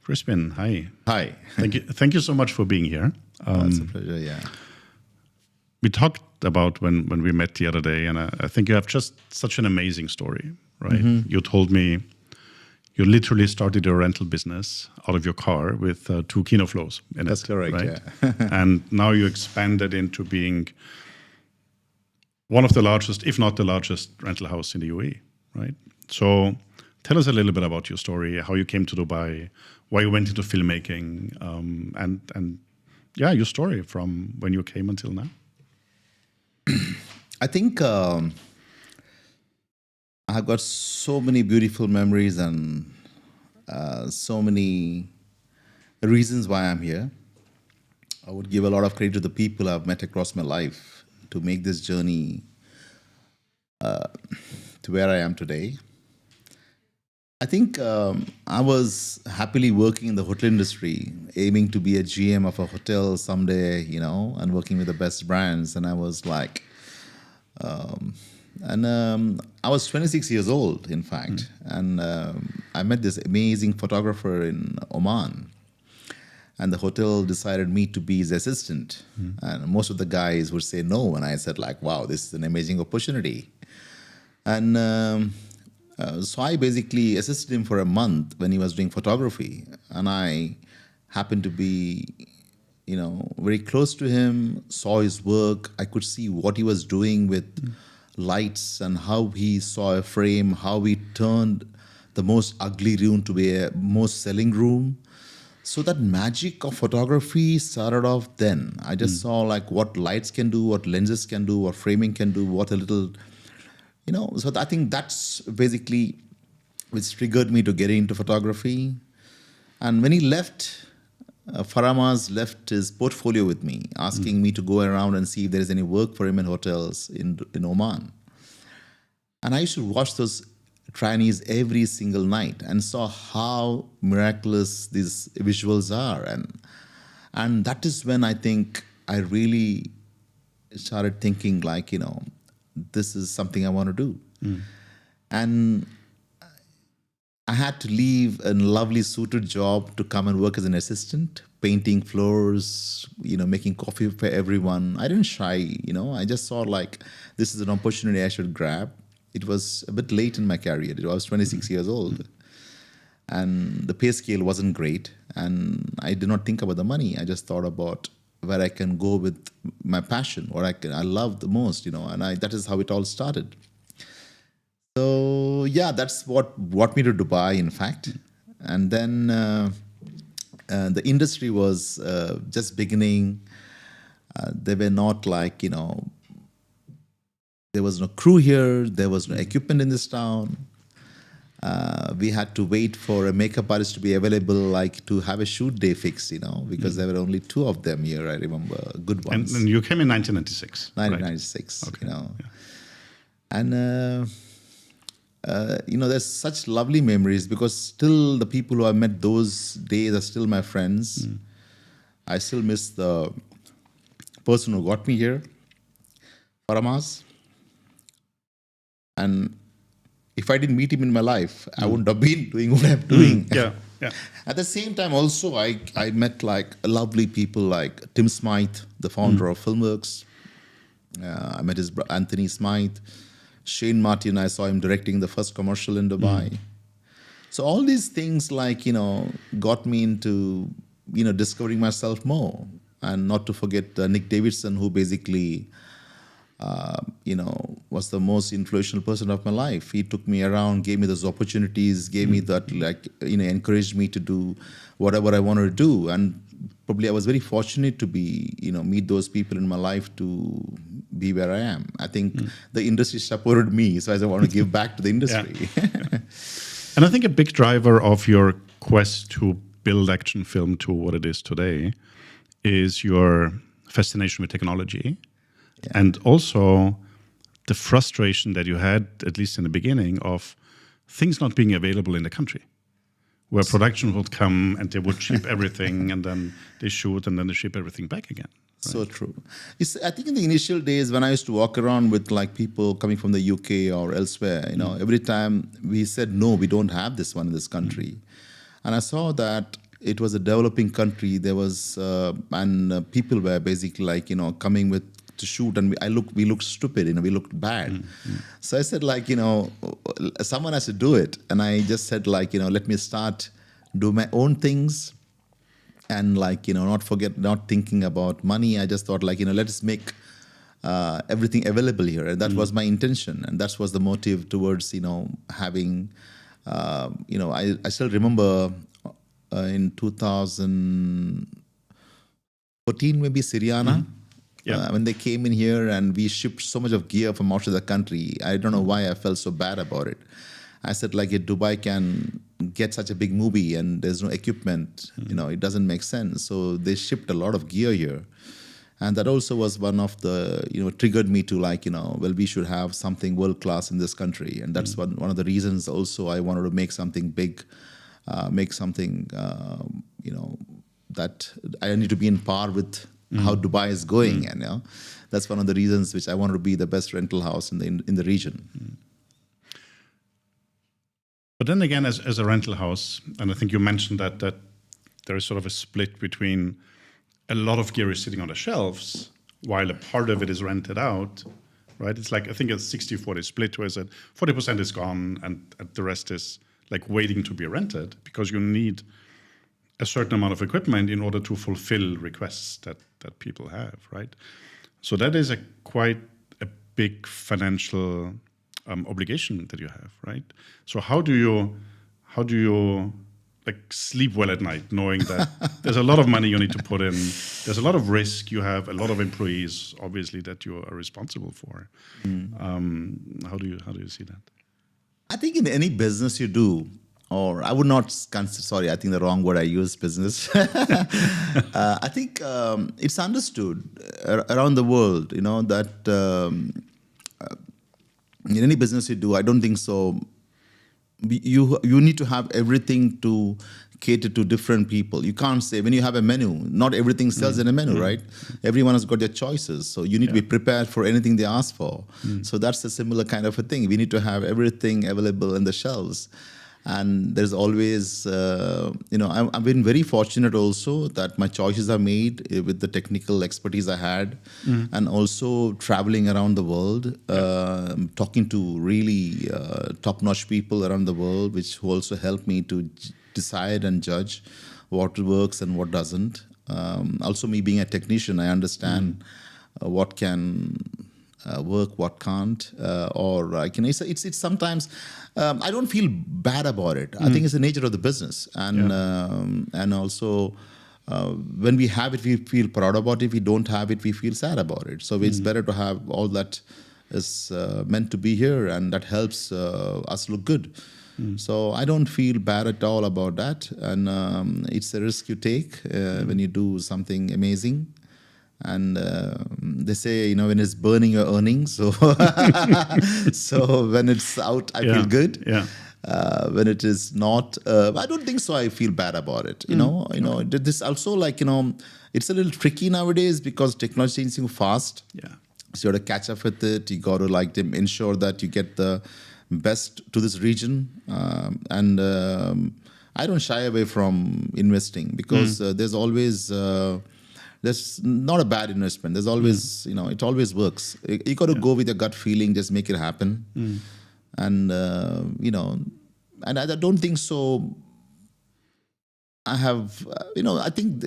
Crispin, hi. Hi. Thank you so much for being here. It's a pleasure, yeah. We talked about when we met the other day, and I think you have just such an amazing story, right? Mm-hmm. You told me you literally started a rental business out of your car with 2 Kino flows in That's it, correct, right? yeah. And now you expanded into being one of the largest, if not the largest, rental house in the UAE, right? So tell us a little bit about your story, how you came to Dubai, why you went into filmmaking, and yeah, your story from when you came until now. I think I've got so many beautiful memories and so many reasons why I'm here. I would give a lot of credit to the people I've met across my life to make this journey to where I am today. I think I was happily working in the hotel industry, aiming to be a GM of a hotel someday, and working with the best brands. And I was like, I was 26 years old, in fact. And I met this amazing photographer in Oman. And the hotel decided me to be his assistant. And most of the guys would say no. And I said like, wow, this is an amazing opportunity. And so I basically assisted him for a month when he was doing photography. And I happened to be, very close to him, saw his work. I could see what he was doing with lights and how he saw a frame, how he turned the most ugly room to be a most selling room. So that magic of photography started off then. I just saw like what lights can do, what lenses can do, what framing can do, what a little... so I think that's basically which triggered me to get into photography. And when he left, Faramaz left his portfolio with me, asking me to go around and see if there is any work for him in hotels in Oman. And I used to watch those trainees every single night and saw how miraculous these visuals are. And that is when I think I really started thinking like, this is something I want to do. And I had to leave a lovely suited job to come and work as an assistant, painting floors, making coffee for everyone. I didn't shy, I just saw like, this is an opportunity I should grab. It was a bit late in my career. I was 26 years old. And the pay scale wasn't great. And I did not think about the money. I just thought about where I can go with my passion, what I love the most, and that is how it all started. So yeah, that's what brought me to Dubai, in fact. And then the industry was just beginning. They were not like, there was no crew here, there was no equipment in this town. We had to wait for a makeup artist to be available, like to have a shoot day fixed, because there were only 2 of them here, I remember, good ones. And you came in 1996. 1996, right? Okay. Yeah. And, there's such lovely memories because still the people who I met those days are still my friends. I still miss the person who got me here, Faramaz. And if I didn't meet him in my life, I wouldn't have been doing what I'm doing. Yeah. At the same time, also, I met like lovely people like Tim Smythe, the founder of Filmworks. I met his brother, Anthony Smythe. Shane Martin, I saw him directing the first commercial in Dubai. So all these things like, got me into, discovering myself more. And not to forget Nick Davidson, who basically... was the most influential person of my life. He took me around, gave me those opportunities, gave me that, encouraged me to do whatever I wanted to do. And probably I was very fortunate to be, meet those people in my life to be where I am. I think the industry supported me, so I want to give back to the industry. Yeah. And I think a big driver of your quest to build action film to what it is today is your fascination with technology. Yeah. And also the frustration that you had, at least in the beginning, of things not being available in the country, where production would come and they would ship everything and then they shoot and then they ship everything back again. Right? So true. I think in the initial days when I used to walk around with like people coming from the UK or elsewhere, every time we said, no, we don't have this one in this country. And I saw that it was a developing country. There was people were basically like coming with to shoot, and we looked stupid, we looked bad. So I said like someone has to do it, and I just said like let me start do my own things, and like not thinking about money. I just thought like let's make everything available here, and that was my intention, and that was the motive towards having I still remember in 2014 maybe Syriana. When they came in here and we shipped so much of gear from out of the country. I don't know why I felt so bad about it. I said like if Dubai can get such a big movie and there's no equipment, it doesn't make sense. So they shipped a lot of gear here. And that also was one of the, triggered me to like, well, we should have something world class in this country. And that's one of the reasons also I wanted to make something big, make something, that I need to be in par with how Dubai is going. And that's one of the reasons which I wanted to be the best rental house in the region. But then again, as a rental house, and I think you mentioned that there is sort of a split between a lot of gear is sitting on the shelves while a part of it is rented out, right? It's like, I think it's 60-40 split, where it's at 40% is gone and the rest is like waiting to be rented, because you need a certain amount of equipment in order to fulfill requests that people have, right? So that is quite a big financial obligation that you have, right? So how do you like sleep well at night, knowing that there's a lot of money you need to put in, there's a lot of risk, you have a lot of employees, obviously, that you are responsible for. How do you see that? I think in any business you do, or I would not consider, sorry, I think the wrong word I use, business. I think it's understood around the world, that in any business you do, I don't think so. You need to have everything to cater to different people. You can't say, when you have a menu, not everything sells in a menu, right? Everyone has got their choices. So you need to be prepared for anything they ask for. So that's a similar kind of a thing. We need to have everything available in the shelves. And there's always, I've been very fortunate also that my choices are made with the technical expertise I had, and also traveling around the world, talking to really top-notch people around the world, which also helped me to decide and judge what works and what doesn't. Also, me being a technician, I understand what can work, what can't, or I can. It's sometimes I don't feel bad about it. I think it's the nature of the business, and also when we have it, we feel proud about it. If we don't have it, we feel sad about it. So it's better to have all that is meant to be here, and that helps us look good. So I don't feel bad at all about that, and it's a risk you take when you do something amazing. And they say, when it's burning, you're earning. So, so when it's out, I feel good. When it is not, I don't think so. I feel bad about it. This also like it's a little tricky nowadays because technology is changing fast. So you got to catch up with it. You got to like ensure that you get the best to this region. And I don't shy away from investing because there's always. There's not a bad investment. There's always, it always works. You got to go with your gut feeling, just make it happen. And, and I don't think so. I have, I think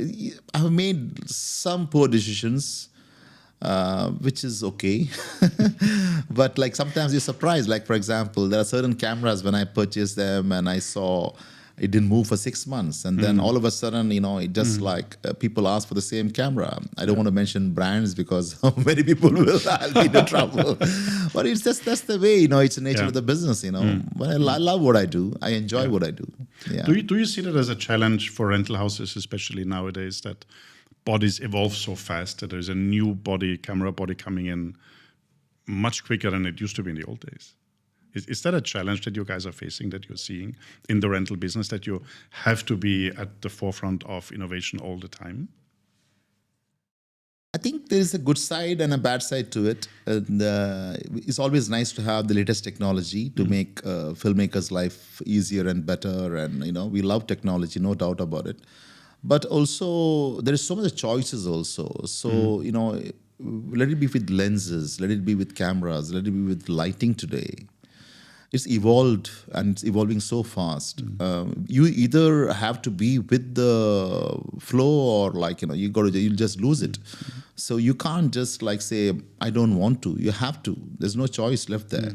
I have made some poor decisions, which is okay. But like sometimes you're surprised. Like, for example, there are certain cameras when I purchased them and I saw it didn't move for 6 months. And then all of a sudden, it just like people ask for the same camera. I don't want to mention brands because many people will be in trouble. But it's just, that's the way, it's the nature of the business, But I love what I do. I enjoy what I do. Yeah. Do you see that as a challenge for rental houses, especially nowadays, that bodies evolve so fast that there's a new camera body coming in much quicker than it used to be in the old days? Is that a challenge that you guys are facing, that you're seeing in the rental business, that you have to be at the forefront of innovation all the time? I think there is a good side and a bad side to it. And it's always nice to have the latest technology to make filmmakers' life easier and better. And we love technology, no doubt about it. But also, there is so much choices also. So let it be with lenses, let it be with cameras, let it be with lighting today. It's evolved and it's evolving so fast. You either have to be with the flow or you'll just lose it. So you can't just say, I don't want to. You have to. There's no choice left there.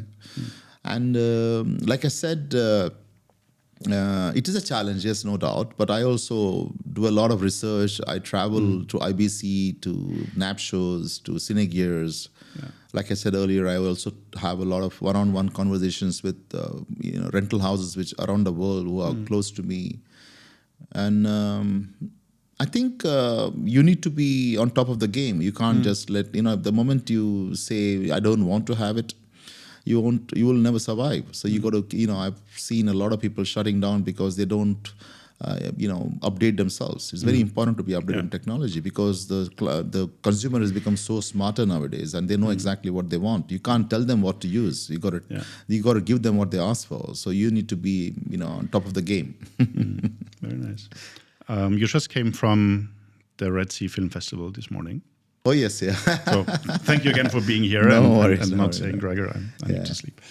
And like I said, it is a challenge, yes, no doubt. But I also do a lot of research. I travel to IBC, to NAP shows, to Cinegears. Yeah. Like I said earlier, I also have a lot of one-on-one conversations with rental houses which around the world who are close to me. And I think you need to be on top of the game. You can't just let, the moment you say, I don't want to have it, you will never survive. So you got to, I've seen a lot of people shutting down because they don't, update themselves. It's very important to be updated in technology because the consumer has become so smarter nowadays and they know exactly what they want. You can't tell them what to use. You got to give them what they ask for. So you need to be, on top of the game. Very nice. You just came from the Red Sea Film Festival this morning. Oh, yes, yeah. So thank you again for being here and not saying, Gregor, I need to sleep.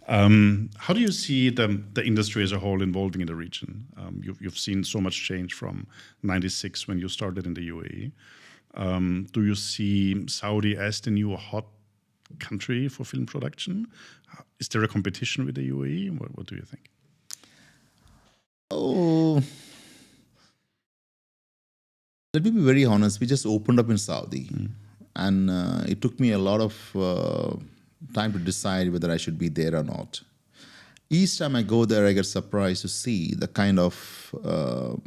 How do you see the industry as a whole evolving in the region? You've seen so much change from '96 when you started in the UAE. Do you see Saudi as the new hot country for film production? Is there a competition with the UAE? What do you think? Oh, let me be very honest. We just opened up in Saudi, and it took me a lot of time to decide whether I should be there or not. Each time I go there, I get surprised to see the kind of, the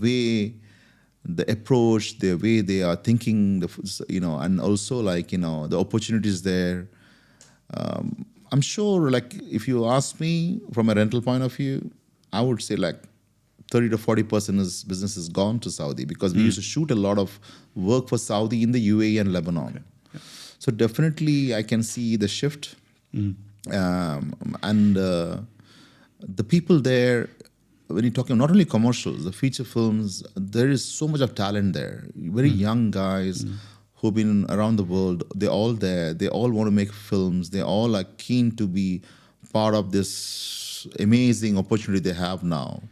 way, the approach, the way they are thinking, and also the opportunities there. I'm sure, if you ask me from a rental point of view, I would say 30 to 40% of business is gone to Saudi because we used to shoot a lot of work for Saudi in the UAE and Lebanon. Okay. Yeah. So definitely I can see the shift. And the people there, when you're talking not only commercials, the feature films, there is so much of talent there. Very young guys who've been around the world. They're all there. They all want to make films. They all are keen to be part of this amazing opportunity they have now.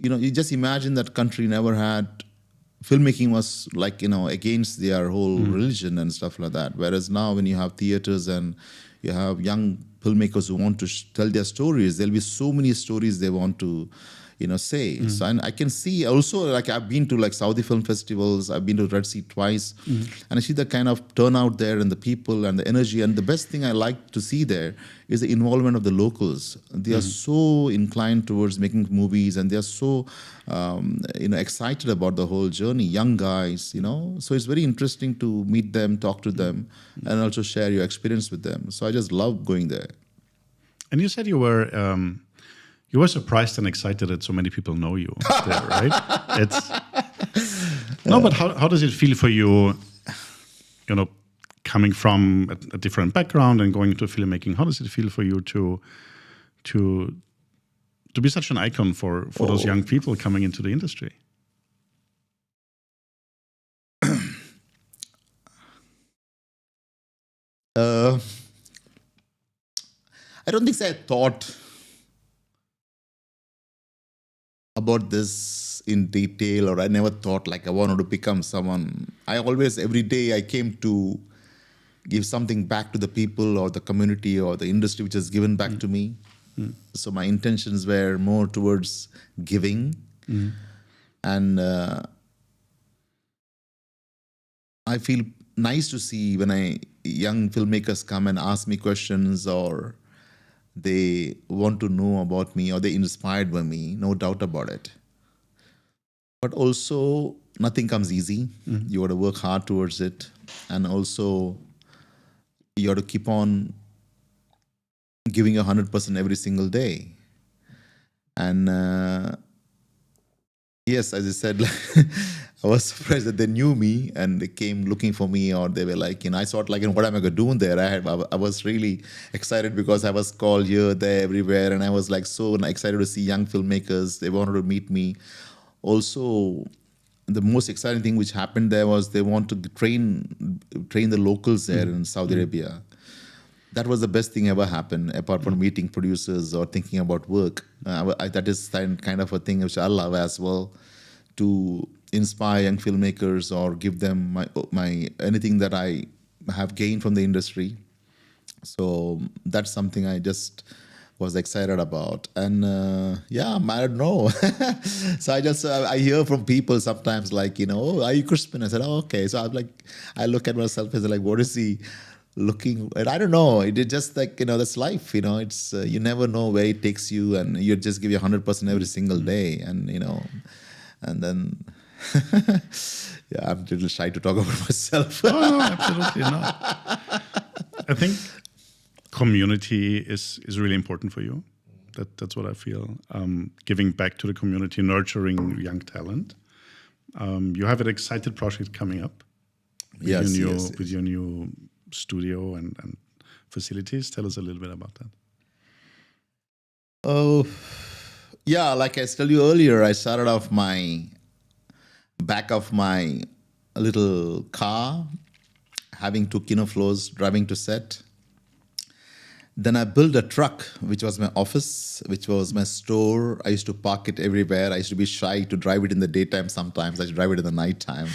You just imagine that country never had filmmaking was against their whole religion and stuff like that. Whereas now when you have theaters and you have young filmmakers who want to tell their stories, there'll be so many stories they want to say. So and I can see also I've been to Saudi film festivals, I've been to Red Sea twice, and I see the kind of turnout there and the people and the energy. And the best thing I like to see there is the involvement of the locals. They are so inclined towards making movies, and they are so excited about the whole journey. Young guys, so it's very interesting to meet them, talk to them, and also share your experience with them. So I just love going there. And you said you were surprised and excited that so many people know you there, right? But how does it feel for you, coming from a different background and going into filmmaking? How does it feel for you to be such an icon for those young people coming into the industry? I don't think I thought about this in detail, or I never thought I wanted to become someone. I always, every day I came to give something back to the people or the community or the industry which has given back to me. So my intentions were more towards giving. And I feel nice to see when young filmmakers come and ask me questions, or they want to know about me, or they're inspired by me, no doubt about it. But also, nothing comes easy. You got to work hard towards it. And also, you got to keep on giving 100% every single day. And yes, as I said, I was surprised that they knew me and they came looking for me, or they were like, I thought like, what am I going to do in there? I was really excited because I was called here, there, everywhere, and I was like so excited to see young filmmakers. They wanted to meet me. Also, the most exciting thing which happened there was they want to train the locals there in Saudi Arabia. That was the best thing ever happened, apart from meeting producers or thinking about work. That is kind of a thing which I love as well, to inspire young filmmakers or give them my anything that I have gained from the industry. So that's something I just was excited about. And I don't know. So I hear from people sometimes like, oh, are you Crispin? I said, oh, okay. So I'm like, I look at myself and say like, what is he looking? And I don't know. It just like, that's life, It's, you never know where it takes you, and you just give you 100% every single day. And, and then, I'm a little shy to talk about myself. No, absolutely not. I think community is really important for you. That's what I feel. Giving back to the community, nurturing young talent. You have an excited project coming up with your new studio and facilities. Tell us a little bit about that. Oh, yeah. Like I told you earlier, I started off my back of my little car, having 2 kino floors, driving to set. Then I built a truck, which was my office, which was my store. I used to park it everywhere. I used to be shy to drive it in the daytime sometimes. I used to drive it in the nighttime.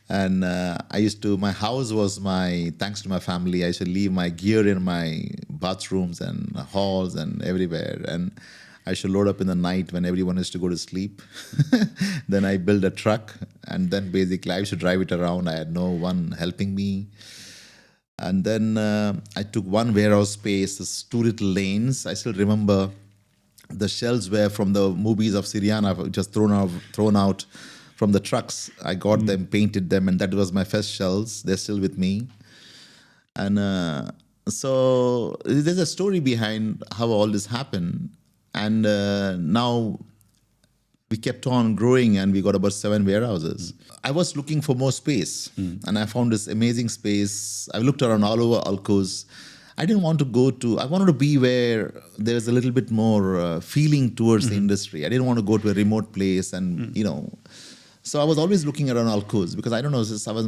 And my house was thanks to my family, I used to leave my gear in my bathrooms and halls and everywhere. And I should load up in the night when everyone used to go to sleep. Then I built a truck, and then basically I used to drive it around. I had no one helping me. And then I took one warehouse space, 2 little lanes. I still remember the shells were from the movies of Syriana, just thrown out from the trucks. I got them, painted them, and that was my first shells. They're still with me. And so there's a story behind how all this happened. And now we kept on growing, and we got about 7 warehouses. I was looking for more space, and I found this amazing space. I looked around all over Alcos. I didn't want to I wanted to be where there's a little bit more feeling towards the industry. I didn't want to go to a remote place and, So I was always looking around Alcos because I don't know,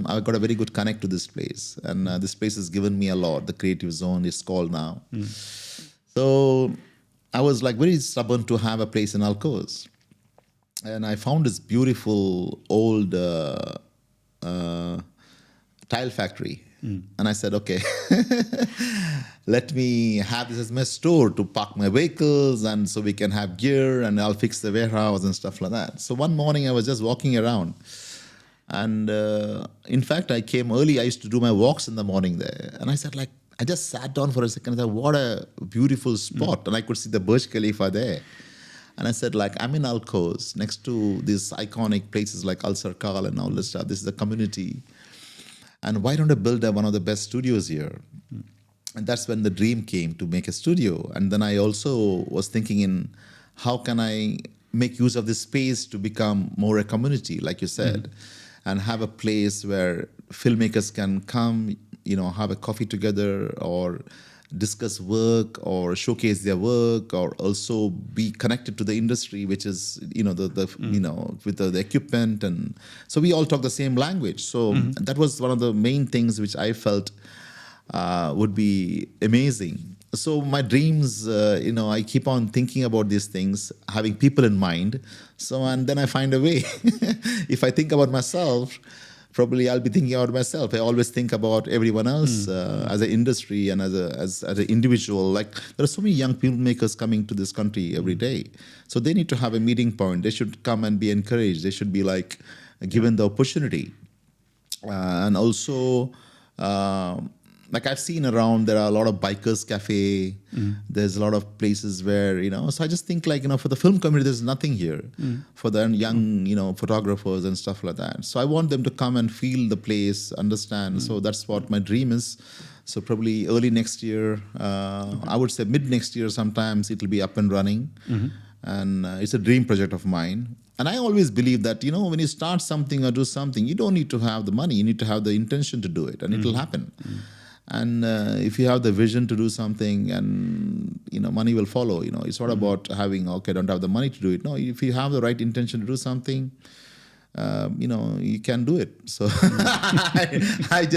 I got a very good connect to this place. And this place has given me a lot. The Creative Zone is called now. So I was like very stubborn to have a place in Alcos. And I found this beautiful old tile factory. And I said, okay, let me have this as my store to park my vehicles, and so we can have gear, and I'll fix the warehouse and stuff like that. So one morning I was just walking around. And in fact, I came early. I used to do my walks in the morning there. And I said, like, I just sat down for a second and thought, what a beautiful spot. And I could see the Burj Khalifa there. And I said, like, I'm in Alcos, next to these iconic places like Al Sarkal and all this stuff. This is a community. And why don't I build one of the best studios here? And that's when the dream came to make a studio. And then I also was thinking in how can I make use of this space to become more a community, like you said, and have a place where filmmakers can come, have a coffee together or discuss work or showcase their work, or also be connected to the industry, which is, with the equipment. And so we all talk the same language. So that was one of the main things which I felt would be amazing. So my dreams, I keep on thinking about these things, having people in mind. So, and then I find a way. If I think about myself, probably I'll be thinking about myself. I always think about everyone else as an industry and as an individual. Like, there are so many young filmmakers coming to this country every day. So they need to have a meeting point. They should come and be encouraged. They should be like given the opportunity. And also, like I've seen around, there are a lot of bikers cafe. There's a lot of places where, so I just think like, for the film community, there's nothing here for the young, photographers and stuff like that. So I want them to come and feel the place, understand. So that's what my dream is. So probably early next year, I would say mid next year, sometimes it'll be up and running. And it's a dream project of mine. And I always believe that, when you start something or do something, you don't need to have the money. You need to have the intention to do it, and it will happen. And if you have the vision to do something, and money will follow. It's not about having, okay, don't have the money to do it. No, if you have the right intention to do something, you can do it. So I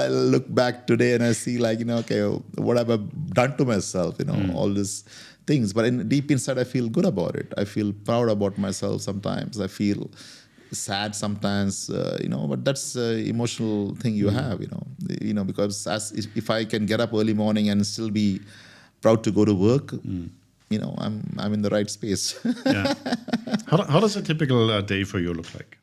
look back today and I see okay, what have I done to myself? All these things. But deep inside, I feel good about it. I feel proud about myself sometimes. I feel sad sometimes, but that's an emotional thing you have, because if I can get up early morning and still be proud to go to work, I'm in the right space. Yeah. How does a typical day for you look like?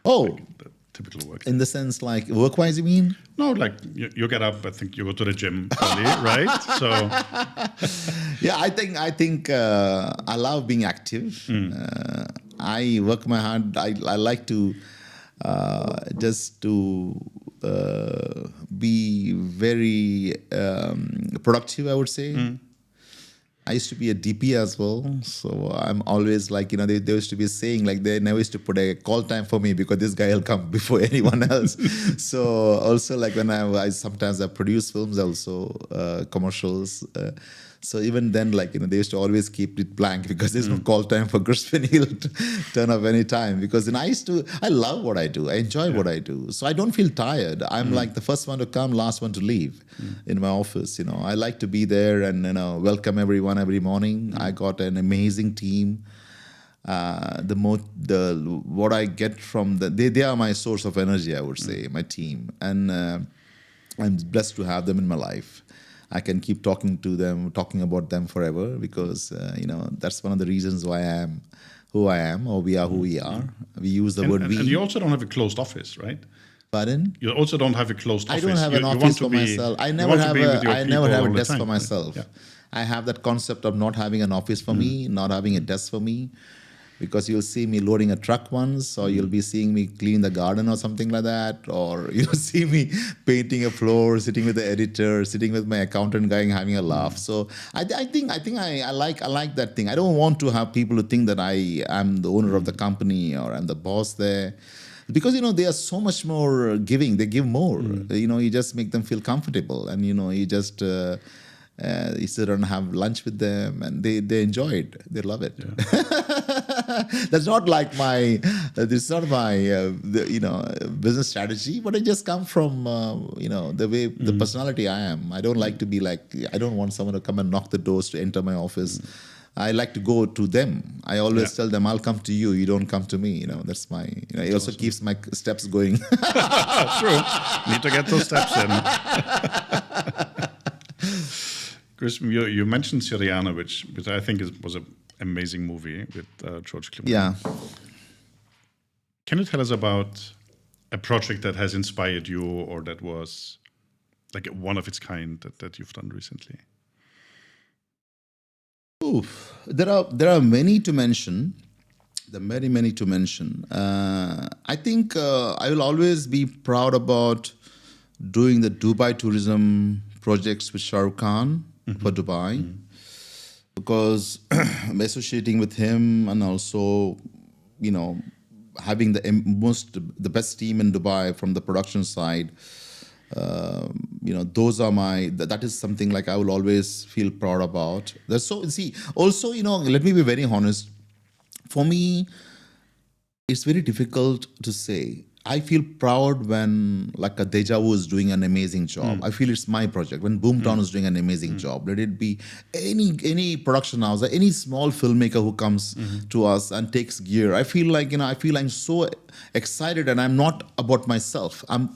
Oh, like the typical work. In the sense, like work-wise, you mean? No, like you get up. I think you go to the gym early, right? So, yeah, I think I love being active. I work my heart. I like to just to be very productive, I would say. I used to be a DP as well, so I'm always like, they used to be saying, like, they never used to put a call time for me because this guy will come before anyone else. So also, like, when I sometimes I produce films also, commercials. So even then, like, they used to always keep it blank because there's no call time for Crispin. He'll turn up any time, because then I love what I do. I enjoy what I do. So I don't feel tired. I'm like the first one to come, last one to leave in my office. I like to be there and, welcome everyone every morning. I got an amazing team. What I get from they are my source of energy, I would say, my team. And I'm blessed to have them in my life. I can keep talking about them forever, because that's one of the reasons why I am who I am, or we are who we are. We use the word we. And you also don't have a closed office, right? Pardon? You also don't have a closed office. I don't have an office for myself. I never have a desk for myself. Yeah. I have that concept of not having an office for me, not having a desk for me. Because you'll see me loading a truck once, or you'll be seeing me clean the garden or something like that, or you'll see me painting a floor, sitting with the editor, sitting with my accountant guy, having a laugh. So I think I like that thing. I don't want to have people who think that I am the owner of the company or I'm the boss there, because they are so much more giving. They give more. You just make them feel comfortable, and you just. You sit and have lunch with them, and they enjoy it. They love it. Yeah. That's not like my. This is not my business strategy, but I just come from the way the personality I am. I don't like to be like. I don't want someone to come and knock the doors to enter my office. I like to go to them. I always tell them, I'll come to you. You don't come to me. That's my. It also keeps my steps going. True. Need to get those steps in. Crispin, you mentioned Syriana, which I think was an amazing movie with George Clooney. Yeah. Can you tell us about a project that has inspired you, or that was like one of its kind that you've done recently? Oof. There are many to mention. There are many to mention. I think I will always be proud about doing the Dubai tourism projects with Shah Rukh Khan. For Dubai, because I'm associating with him, and also, having the best team in Dubai from the production side. Those are that is something like I will always feel proud about. Also, let me be very honest. For me, it's very difficult to say. I feel proud when, like, a Deja Vu is doing an amazing job. I feel it's my project. When Boomtown is doing an amazing job, let it be any production house, any small filmmaker who comes to us and takes gear. I feel like I'm so excited, and I'm not about myself. I'm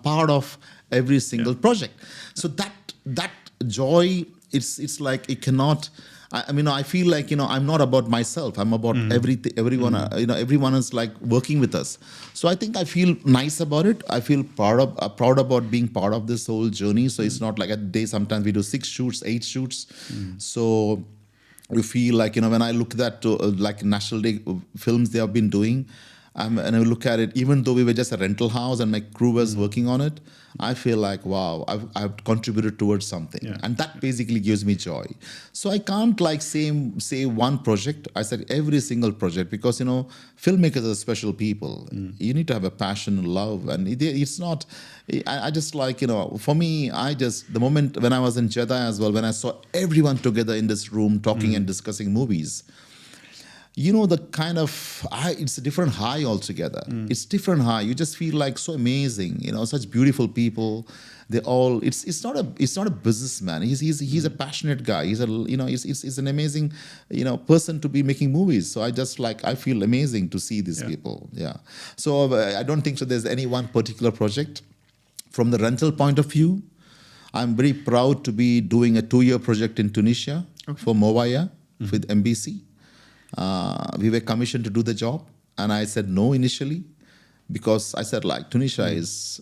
part of every single project. So that joy, it's like it cannot. I feel like I'm not about myself. I'm about everyone. Everyone is like working with us. So I think I feel nice about it. I feel proud about being part of this whole journey. So it's not like a day. Sometimes we do 6 shoots, 8 shoots. So you feel like when I look at that like National Day films they have been doing, And I look at it, even though we were just a rental house and my crew was working on it, I feel like, wow, I've contributed towards something. Yeah. And that basically gives me joy. So I can't like say one project. I said every single project, because, you know, filmmakers are special people. You need to have a passion and love. And it's not, I just like, you know, for me, the moment when I was in Jeddah as well, when I saw everyone together in this room talking and discussing movies, you know, the kind of it's a different high altogether. It's different high. You just feel like so amazing. You know, such beautiful people. They all. It's not a businessman. He's a passionate guy. He's an amazing, you know, person to be making movies. So I feel amazing to see these people. Yeah. So I don't think so. There's any one particular project. From the rental point of view, I'm very proud to be doing a 2-year project in Tunisia for Mowaya with MBC. We were commissioned to do the job, and I said no initially, because I said like Tunisia is,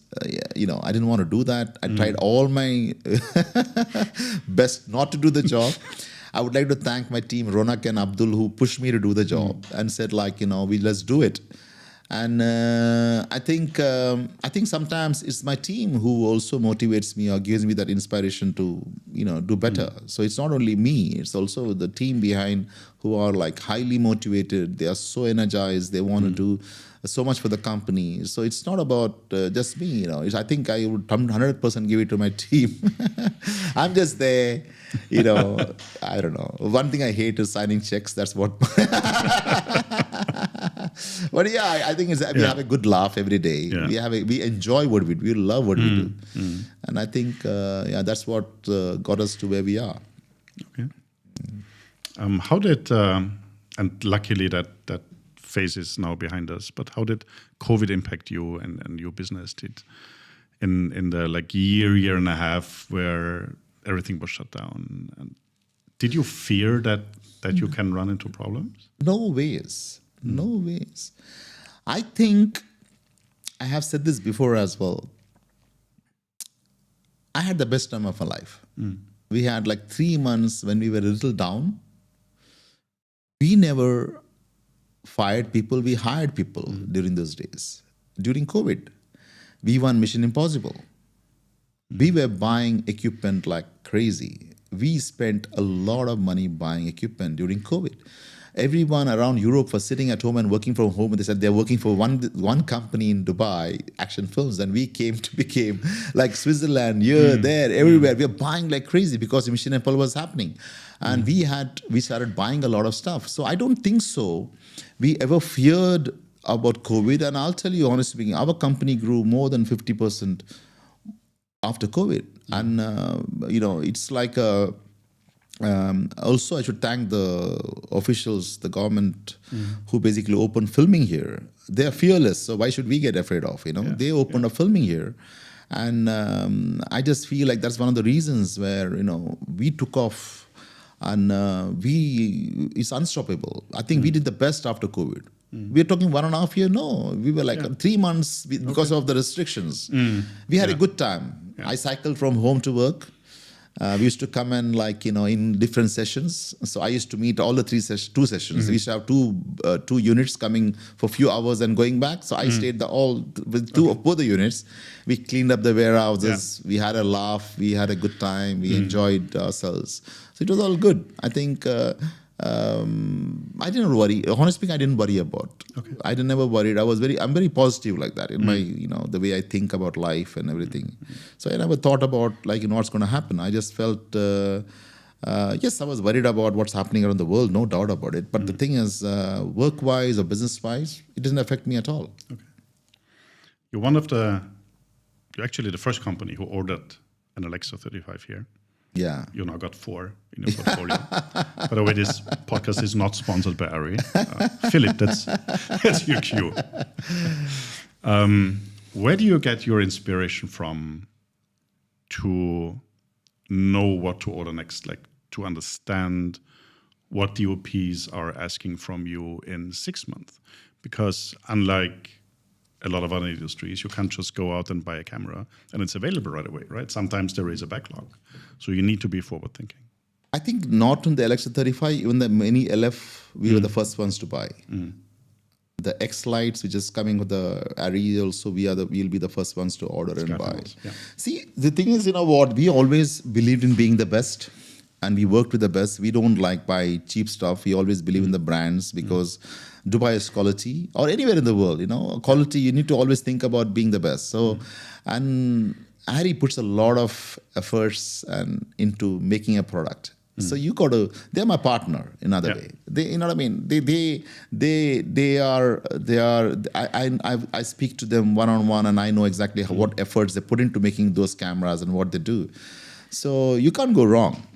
you know, I didn't want to do that. I tried all my best not to do the job. I would like to thank my team, Ronak and Abdul, who pushed me to do the job and said like, you know, let's do it. And I think sometimes it's my team who also motivates me or gives me that inspiration to, you know, do better. So it's not only me; it's also the team behind who are like highly motivated. They are so energized. They want to do so much for the company. So it's not about just me. You know, I think I would 100% give it to my team. I'm just there. You know, I don't know. One thing I hate is signing checks. That's what. But yeah, I think we have a good laugh every day. Yeah. We enjoy what we do. We love what we do. And I think, that's what got us to where we are. Okay. How did, and luckily that phase is now behind us, but how did COVID impact you and your business? In the like year and a half where everything was shut down? And did you fear that you can run into problems? No ways. No ways. I think I have said this before as well. I had the best time of my life. We had like 3 months when we were a little down. We never fired people. We hired people during those days. During COVID, we won Mission Impossible. We were buying equipment like crazy. We spent a lot of money buying equipment during COVID. Everyone around Europe was sitting at home and working from home. And they said they're working for one company in Dubai, ActionFilmz, and we became like Switzerland, here, there, everywhere. We were buying like crazy because Mission Impossible was happening. And we started buying a lot of stuff. So I don't think so we ever feared about COVID. And I'll tell you honestly speaking, our company grew more than 50% after COVID. And, you know, it's like also, I should thank the officials, the government, who basically opened filming here. They're fearless, so why should we get afraid of? You know, they opened up filming here, and I just feel like that's one of the reasons where, you know, we took off, and it's unstoppable. I think we did the best after COVID. We're talking 1.5 years. No, we were like 3 months because of the restrictions. We had a good time. I cycled from home to work. We used to come and like, you know, in different sessions. So I used to meet all the 2 sessions. We used to have two units coming for a few hours and going back. So I stayed with both the units. We cleaned up the warehouses. We had a laugh. We had a good time. We enjoyed ourselves. So it was all good. I think I didn't worry. Honestly speaking, I didn't worry about. Okay. I never worried. I'm very positive like that in my, you know, the way I think about life and everything. So I never thought about like, you know, what's going to happen. I just felt, yes, I was worried about what's happening around the world, no doubt about it. But the thing is, work-wise or business-wise, it doesn't affect me at all. Okay. You're actually the first company who ordered an Alexa 35 here. Yeah. You now got 4 in your portfolio. By the way, this podcast is not sponsored by Ari. Philip, that's your cue. Where do you get your inspiration from to know what to order next, like to understand what DOPs are asking from you in 6 months? Because unlike a lot of other industries, you can't just go out and buy a camera and it's available right away, right? Sometimes there is a backlog. So you need to be forward thinking. I think not on the Alexa 35, even the Mini LF, we were the first ones to buy. The X lights, which is coming with the Arri, also we'll be the first ones to order and buy. Yeah. See, the thing is, you know what? We always believed in being the best, and we worked with the best. We don't like buy cheap stuff. We always believe in the brands because Dubai is quality, or anywhere in the world. You know, quality. You need to always think about being the best. So, and Arri puts a lot of efforts and into making a product. So you got to. They're my partner in another way. They, you know what I mean. They are. I speak to them one on one, and I know exactly what efforts they put into making those cameras and what they do. So you can't go wrong.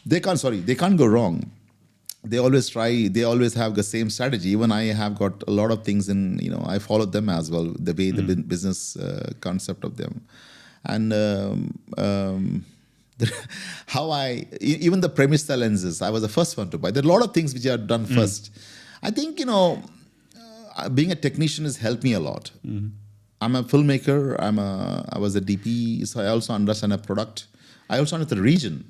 They can't go wrong. They always try. They always have the same strategy. Even I have got a lot of things in. You know, I followed them as well. The way the business concept of them, and. How even the premister lenses, I was the first one to buy. There are a lot of things which I have done first. I think, you know, being a technician has helped me a lot. I'm a filmmaker. I was a DP, so I also understand a product. I also understand the region.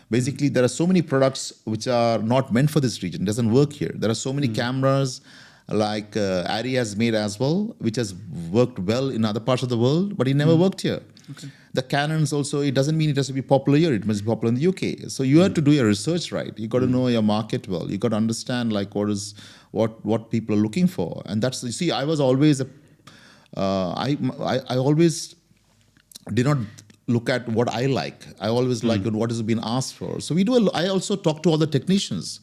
Basically, there are so many products which are not meant for this region. It doesn't work here. There are so many cameras like Arri has made as well, which has worked well in other parts of the world, but it never worked here. Okay. The Canons also, it doesn't mean it has to be popular here. It must be popular in the UK. So you have to do your research right. You got to know your market well. You got to understand like what people are looking for. And that's, you see, I was always I always did not look at what I like. I always like what has been asked for. So I also talk to all the technicians.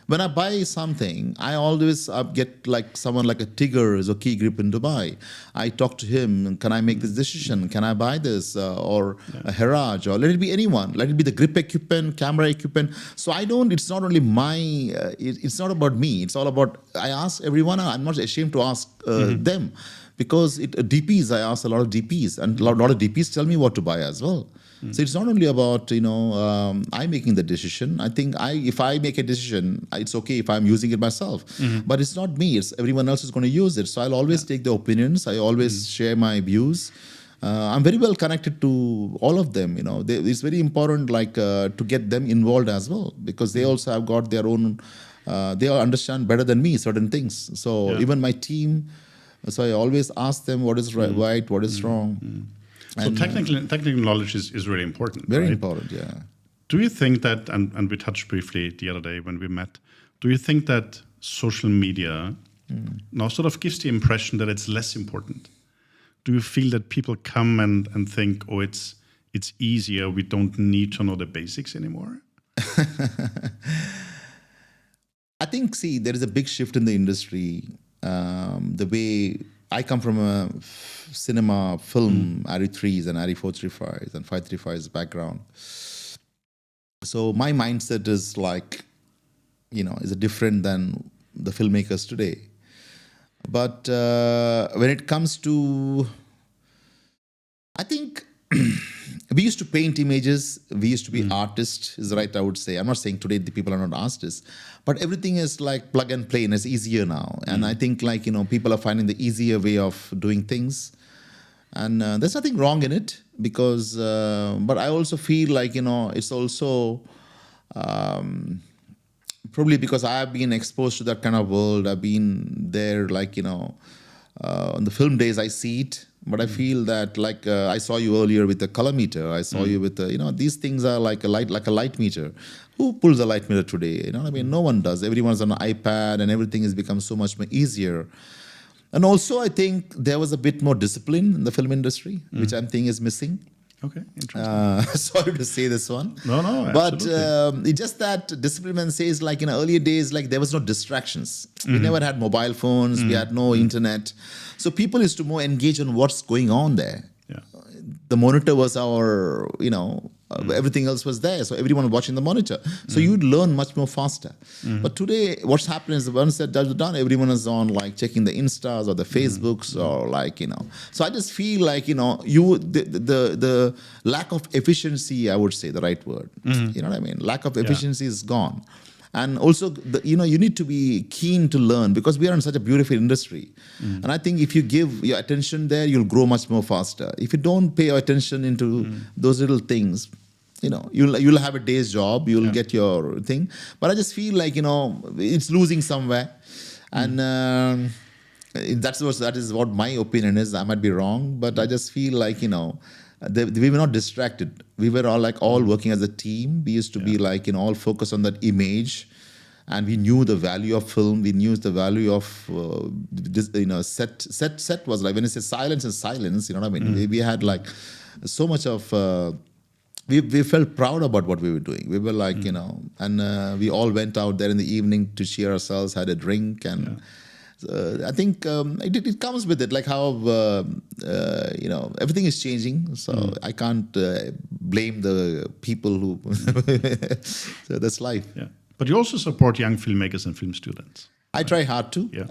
When I buy something, I always get like someone like a Tigger is a key grip in Dubai. I talk to him, can I make this decision? Can I buy this? Or a Heraj, or let it be anyone. Let it be the grip equipment, camera equipment. So it's not only it's not about me. It's all about, I ask everyone, I'm not ashamed to ask them. Because DPs, I ask a lot of DPs, and a lot of DPs tell me what to buy as well. So it's not only about, you know, I'm making the decision. I think if I make a decision, it's okay if I'm using it myself. But it's not me. It's everyone else is going to use it. So I'll always take the opinions. I always share my views. I'm very well connected to all of them. You know, it's very important, like to get them involved as well, because they also have got their own. They understand better than me certain things. So even my team. So I always ask them what is right, what is wrong. So technical knowledge is really important. Very right? important, yeah. Do you think that, and we touched briefly the other day when we met, do you think that social media now sort of gives the impression that it's less important? Do you feel that people come and think, oh, it's easier, we don't need to know the basics anymore? I think, see, there is a big shift in the industry. The way I come from a cinema, film, Arri 3s and Arri 435s and 535s background. So my mindset is like, you know, is different than the filmmakers today. But when it comes to, I think we used to paint images. We used to be artists, is right, I would say. I'm not saying today the people are not artists, but everything is like plug and play and it's easier now. And I think like, you know, people are finding the easier way of doing things. And there's nothing wrong in it because, but I also feel like, you know, it's also probably because I have been exposed to that kind of world. I've been there, like, you know, on the film days, I see it. But I feel that, like I saw you earlier with the color meter. I saw you with the, you know, these things are like a light meter. Who pulls a light meter today? You know what I mean? No one does. Everyone's on an iPad, and everything has become so much more easier. And also, I think there was a bit more discipline in the film industry, which I'm thinking is missing. Okay, interesting. Sorry to say this one. No, but it's just that discipline says, like in earlier days, like there was no distractions. We never had mobile phones. We had no internet. So people used to more engage on what's going on there. Yeah. The monitor was our, you know, everything else was there. So everyone was watching the monitor. So you'd learn much more faster. But today, what's happening is once that's done, everyone is on like checking the Instas or the Facebooks or like, you know. So I just feel like, you know, the lack of efficiency, I would say the right word. You know what I mean? Lack of efficiency is gone. And also, you know, you need to be keen to learn because we are in such a beautiful industry. And I think if you give your attention there, you'll grow much more faster. If you don't pay your attention into those little things, you know, you'll have a day's job, you'll get your thing. But I just feel like, you know, it's losing somewhere. And that is what my opinion is. I might be wrong, but I just feel like, we were not distracted. We were all working as a team. We used to be all focused on that image, and we knew the value of film. We knew the value of set was like, when you say silence is silence, you know what I mean? We had like so much of we felt proud about what we were doing. We were like, and we all went out there in the evening to cheer ourselves, had a drink, and I think it comes with it, like how everything is changing. So I can't blame the people who. So that's life. Yeah, but you also support young filmmakers and film students. I try hard to. Yeah.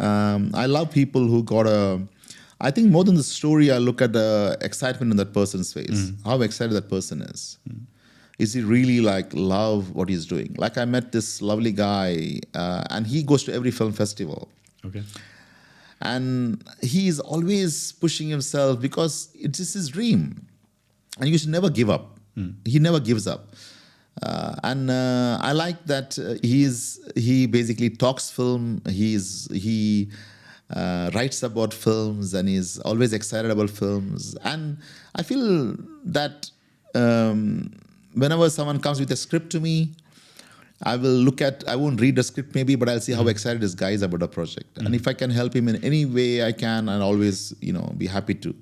I love people who got a. I think more than the story, I look at the excitement in that person's face. How excited that person is. Is he really love what he's doing? Like I met this lovely guy, and he goes to every film festival. Okay. And he's always pushing himself because it's just his dream. And you should never give up. He never gives up. And I like that he basically talks film. He writes about films, and he's always excited about films. And I feel that whenever someone comes with a script to me, I won't read the script maybe, but I'll see how excited this guy is about a project. And if I can help him in any way I can, I'll always, be happy to.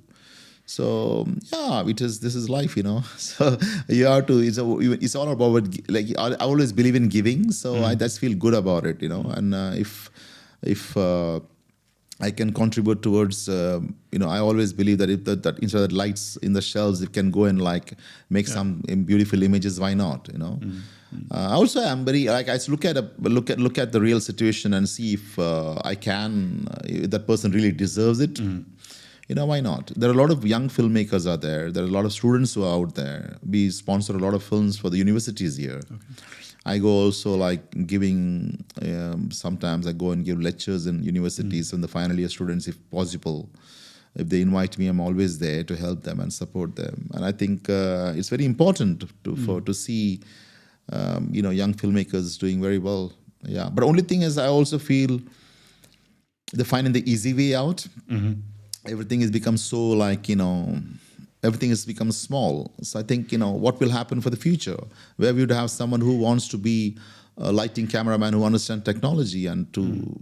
So yeah, this is life, So you have to, it's all about, I always believe in giving. So I just feel good about it, And if I can contribute towards, I always believe that if that instead of lights in the shelves, it can go and make some beautiful images. Why not? Also, I'm very I look at the real situation and see if I can, if that person really deserves it. Why not? There are a lot of young filmmakers out there. There are a lot of students who are out there. We sponsor a lot of films for the universities here. Okay. I go also giving, sometimes I go and give lectures in universities and the final year students, if possible. If they invite me, I'm always there to help them and support them. And I think it's very important to see, young filmmakers doing very well. Yeah. But only thing is, I also feel they're finding the easy way out. Everything has become so everything has become small. So I think, what will happen for the future, where we would have someone who wants to be a lighting cameraman who understands technology and to,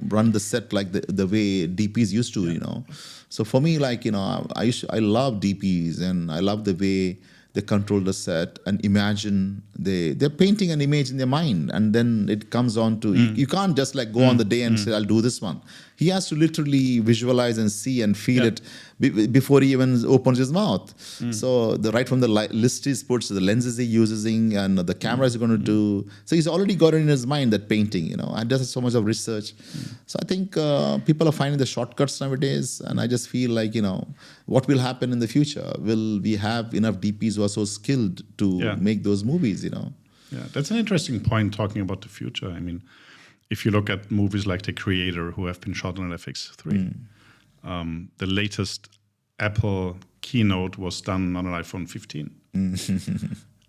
run the set like the way DPs used to, So for me, I love DPs, and I love the way they control the set and imagine. They're painting an image in their mind, and then it comes on to, you can't just go on the day and say, I'll do this one. He has to literally visualize and see and feel it before he even opens his mouth. So right from the list he puts, the lenses he uses, and the cameras he's going to do. So he's already got it in his mind, that painting, and does so much of research. So I think people are finding the shortcuts nowadays, and I just feel what will happen in the future? Will we have enough DPs who are so skilled to make those movies, Yeah, that's an interesting point, talking about the future. I mean, if you look at movies like The Creator, who have been shot on an FX3, the latest Apple keynote was done on an iPhone 15.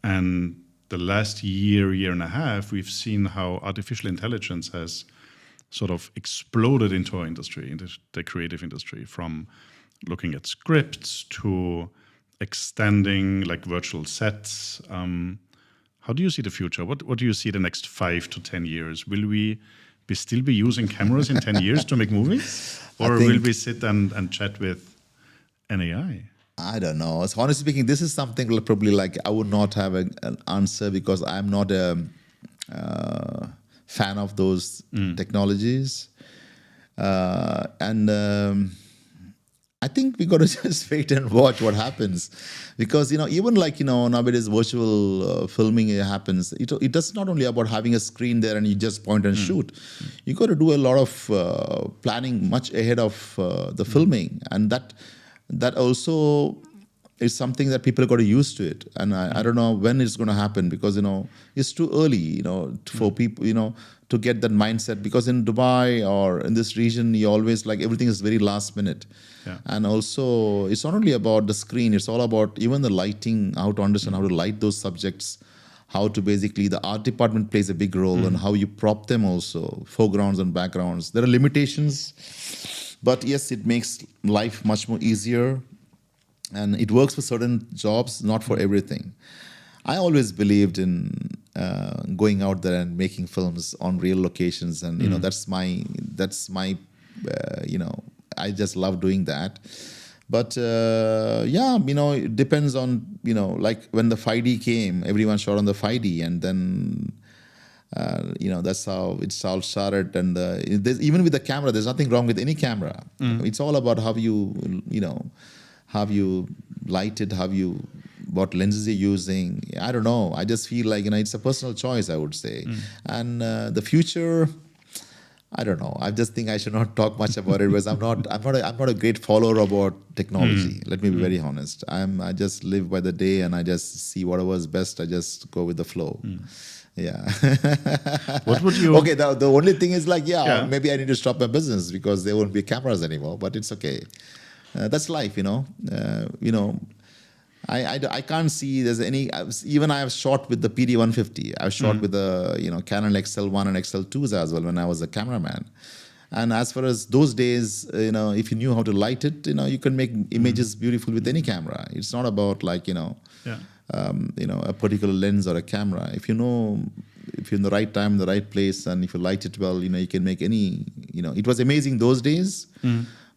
And the last year and a half, we've seen how artificial intelligence has sort of exploded into our industry, into the creative industry, from looking at scripts to extending virtual sets. How do you see the future? What do you see the next 5 to 10 years? Will we still be using cameras in 10 years to make movies? Or will we sit and chat with an AI? I don't know. So honestly speaking, this is something probably I would not have an answer, because I'm not a fan of those technologies. I think we got to just wait and watch what happens, because even nowadays virtual filming happens. It does not only about having a screen there and you just point and shoot. You got to do a lot of planning much ahead of the filming, and that also is something that people got to use to it. And I don't know when it's going to happen, because it's too early for people to get that mindset, because in Dubai or in this region, you always everything is very last minute. Yeah. And also, it's not only about the screen, it's all about even the lighting, how to understand how to light those subjects, how to basically, the art department plays a big role, and how you prop them also, foregrounds and backgrounds. There are limitations But yes, it makes life much more easier, and it works for certain jobs, not for everything. I always believed in going out there and making films on real locations, and that's my I just love doing that. But it depends on like when the 5D came, everyone shot on the 5D, and then that's how it's all started. And even with the camera, there's nothing wrong with any camera. It's all about how you light it, what lenses you're using. I don't know. I just feel like it's a personal choice, I would say. And the future, I don't know. I just think I should not talk much about it because I'm not a great follower about technology. Let me be very honest. I just live by the day, and I just see whatever is best. I just go with the flow. Yeah. What would you? Okay. The only thing is like, maybe I need to stop my business because there won't be cameras anymore. But it's okay. That's life, I can't see there's any. Even I have shot with the PD-150. I've shot with the Canon XL1 and XL2s as well when I was a cameraman. And as far as those days, if you knew how to light it, you can make images beautiful with any camera. It's not about like a particular lens or a camera. If you're in the right time, the right place, and if you light it well, you can make any. It was amazing those days.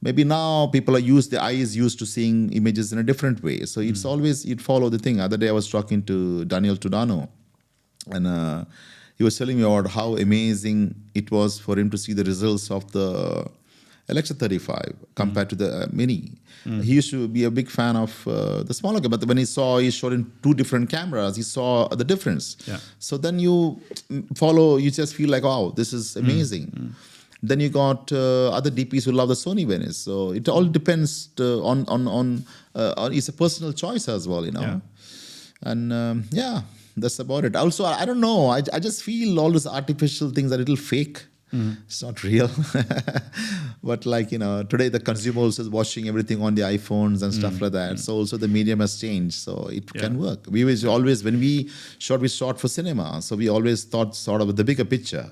Maybe now people the eye is used to seeing images in a different way. So it's always, you'd follow the thing. Other day I was talking to Daniel Tudano, and he was telling me about how amazing it was for him to see the results of the Alexa 35 compared to the Mini. He used to be a big fan of the smaller camera, but when he shot in two different cameras, he saw the difference. Yeah. So then you just feel like, wow, this is amazing. Then you got other DPs who love the Sony Venice. So it all depends on it's a personal choice as well, Yeah. And that's about it. Also, I don't know. I just feel all those artificial things are a little fake. It's not real. But like, today the consumer also is watching everything on the iPhones and stuff like that. So also the medium has changed. So it can work. We always, when we shot for cinema. So we always thought sort of the bigger picture.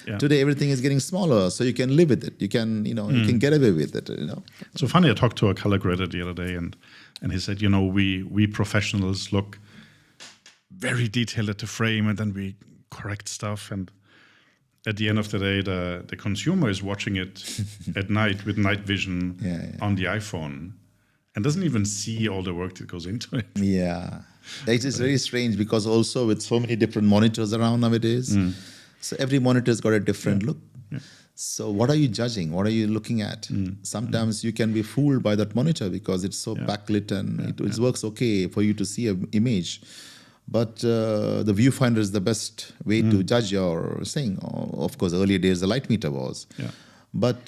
Yeah. Today everything is getting smaller, so you can live with it. You can, you can get away with it. So funny. I talked to a color grader the other day, and he said, we professionals look very detailed at the frame, and then we correct stuff. And at the end of the day, the consumer is watching it at night with night vision on the iPhone, and doesn't even see all the work that goes into it. Yeah, it is very strange because also with so many different monitors around nowadays. So every monitor's got a different look. Yeah. So what are you judging? What are you looking at? Sometimes you can be fooled by that monitor because it's so backlit and it works okay for you to see an image. But the viewfinder is the best way to judge your thing. Of course, earlier days the light meter was. Yeah. But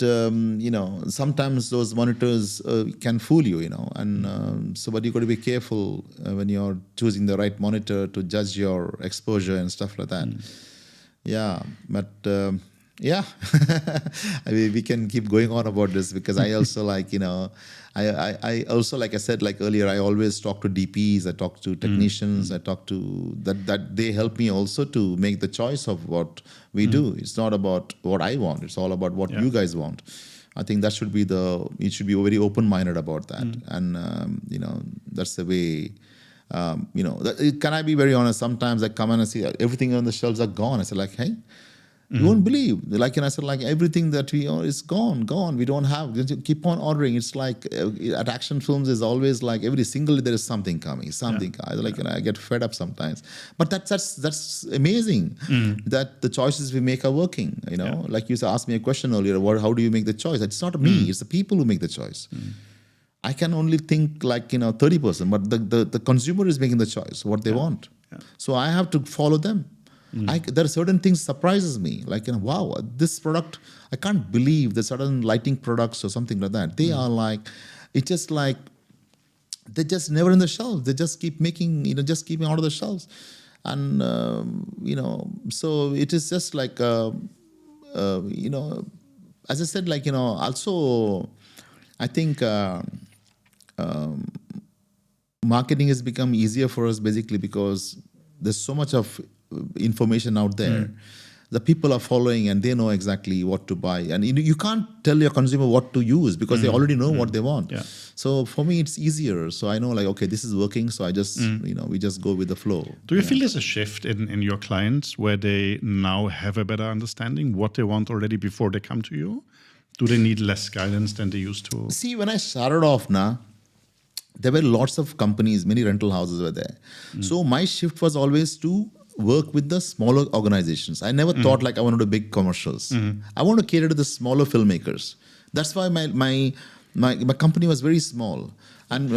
sometimes those monitors can fool you, and but you got to be careful when you're choosing the right monitor to judge your exposure and stuff like that. Yeah, but I mean, we can keep going on about this because I also like, I also, like I said, like earlier, I always talk to DPs, I talk to technicians, I talk to that they help me also to make the choice of what we do. It's not about what I want. It's all about what you guys want. I think that should be it should be very open-minded about that. And, that's the way. Can I be very honest? Sometimes I come and I see everything on the shelves are gone. I say like, hey, you won't believe. Like, I said, like everything that we own is gone. We don't have. Keep on ordering. It's like at ActionFilmz is always like every single day there is something coming. I get fed up sometimes. But that's amazing that the choices we make are working. Like you asked me a question earlier. How do you make the choice? It's not me. It's the people who make the choice. I can only think like 30%, but the consumer is making the choice what they want. So I have to follow them. There are certain things surprises me, like wow, this product, I can't believe the certain lighting products or something like that. They are like, it's just like they're just never in the shelves. They just keep making, just keeping out of the shelves, and so it is just like as I said, like also I think. Marketing has become easier for us basically because there's so much of information out there. the people are following and they know exactly what to buy. And you can't tell your consumer what to use because they already know what they want. Yeah. So for me, it's easier. So I know like, okay, this is working. So I just, we just go with the flow. Do you feel there's a shift in your clients where they now have a better understanding what they want already before they come to you? Do they need less guidance than they used to? See, when I started off, there were lots of companies, many rental houses were there. So my shift was always to work with the smaller organizations. I never thought like I want to do big commercials. I want to cater to the smaller filmmakers. That's why my company was very small. And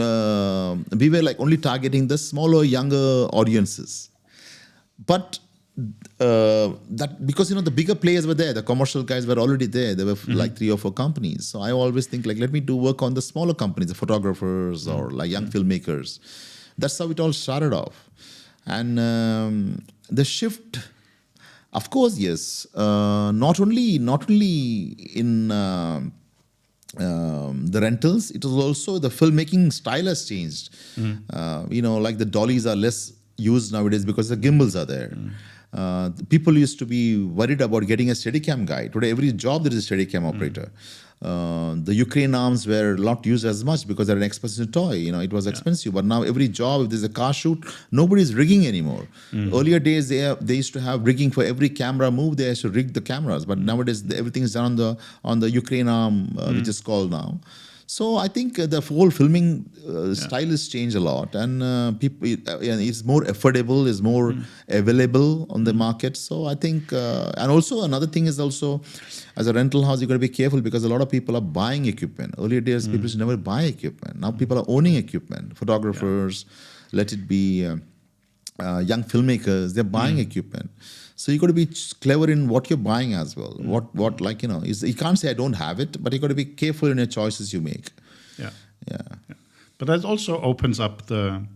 we were like only targeting the smaller, younger audiences. But that because the bigger players were there, the commercial guys were already there. There were like 3 or 4 companies. So I always think like, let me do work on the smaller companies, the photographers or like young filmmakers. That's how it all started off. And the shift, of course, yes. Not only in the rentals, it was also the filmmaking style has changed. Like the dollies are less used nowadays because the gimbals are there. People used to be worried about getting a Steadicam guy. Today, every job there is a Steadicam operator. The Ukraine arms were not used as much because they're an expensive toy. It was expensive. But now every job, if there's a car shoot, nobody's rigging anymore. Earlier days, they used to have rigging for every camera move. They used to rig the cameras. But nowadays, everything is done on the Ukraine arm, which is called now. So I think the whole filming style has changed a lot, and people it's more affordable, is more available on the market. So I think, and also another thing is also, as a rental house, you got to be careful because a lot of people are buying equipment. Earlier days, people used to never buy equipment. Now people are owning equipment. Photographers, let it be young filmmakers, they're buying equipment. So you got to be clever in what you're buying as well. What like you can't say I don't have it, but you got to be careful in your choices you make. Yeah. But that also opens up the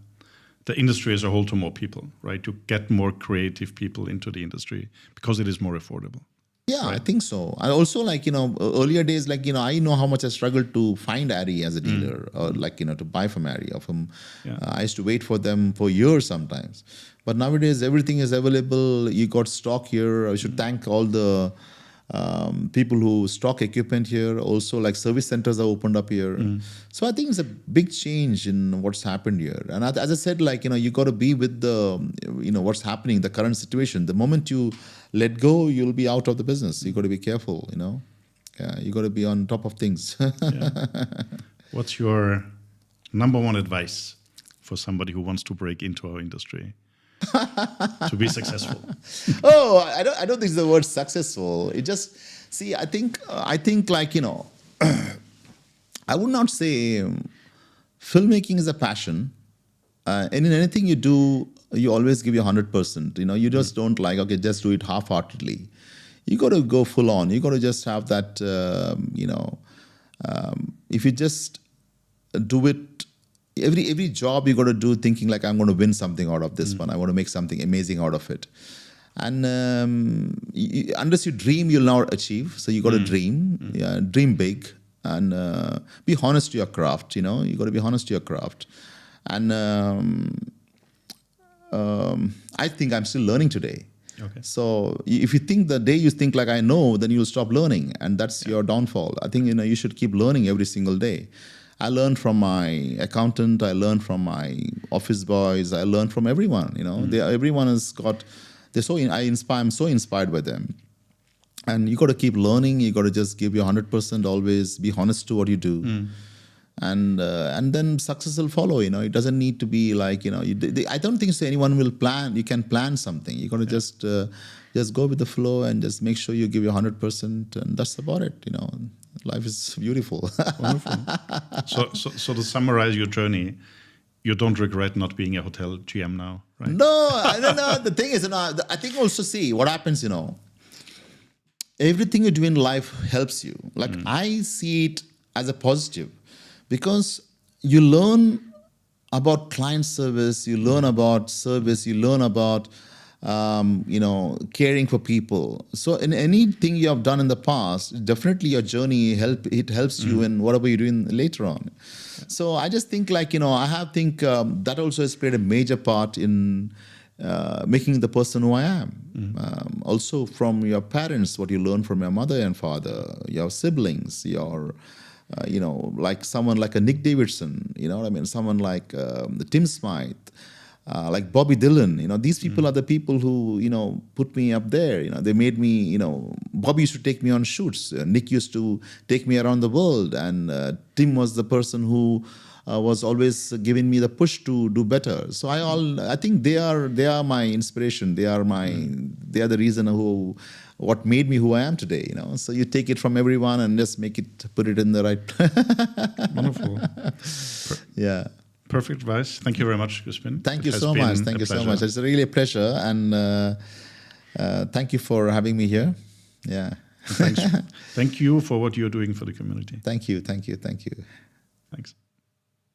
industry as a whole to more people, right? To get more creative people into the industry because it is more affordable. Yeah, right? I think so. I also earlier days, I know how much I struggled to find Ari as a dealer, or to buy from Ari. Or from, I used to wait for them for years sometimes. But nowadays, everything is available. You got stock here. I should thank all the people who stock equipment here. Also, like service centers are opened up here. So I think it's a big change in what's happened here. And as I said, you got to be with the, what's happening, the current situation. The moment you let go, you'll be out of the business. You got to be careful. You got to be on top of things. What's your number one advice for somebody who wants to break into our industry? To be successful. I don't think it's the word successful. It just, see, I think I would not say filmmaking is a passion. And in anything you do, you always give your 100%. You just don't just do it half-heartedly. You got to go full on. You got to just have that, if you just do it, every job you got to do thinking like I'm going to win something out of this one. I want to make something amazing out of it. And unless you dream, you'll not achieve. So you got to dream, dream big, and be honest to your craft. You got to be honest to your craft. And I think I'm still learning today. Okay. So if you think the day you think like I know, then you'll stop learning, and that's your downfall. I think you should keep learning every single day. I learned from my accountant. I learned from my office boys. I learned from everyone. Everyone has got. I'm so inspired by them. And you got to keep learning. You got to just give your 100%. Always be honest to what you do, and then success will follow. It doesn't need to be like I don't think anyone will plan. You can plan something. You got to just go with the flow and just make sure you give your 100%, and that's about it. Life is beautiful. Wonderful. So to summarize your journey, you don't regret not being a hotel GM now, right? No, I don't know. The thing is, I think also see what happens, everything you do in life helps you. I see it as a positive because you learn about client service, you learn about service, you learn about caring for people. So in anything you have done in the past, definitely your journey helps you in whatever you're doing later on. So I just think that also has played a major part in making the person who I am. Also from your parents, what you learn from your mother and father, your siblings, your, like someone like a Nick Davidson, you know what I mean? Someone like Tim Smythe, like Bobby Dylan, these people are the people who, put me up there. They made me, Bobby used to take me on shoots. Nick used to take me around the world. And Tim was the person who was always giving me the push to do better. So I think they are my inspiration. They are the reason what made me who I am today. So you take it from everyone and just put it in the right. Wonderful. Yeah. Perfect advice. Thank you very much, Crispin. Thank you so much. Thank you so much. It's really a pleasure, and thank you for having me here. Yeah. Thanks. Thank you for what you're doing for the community. Thank you. Thanks.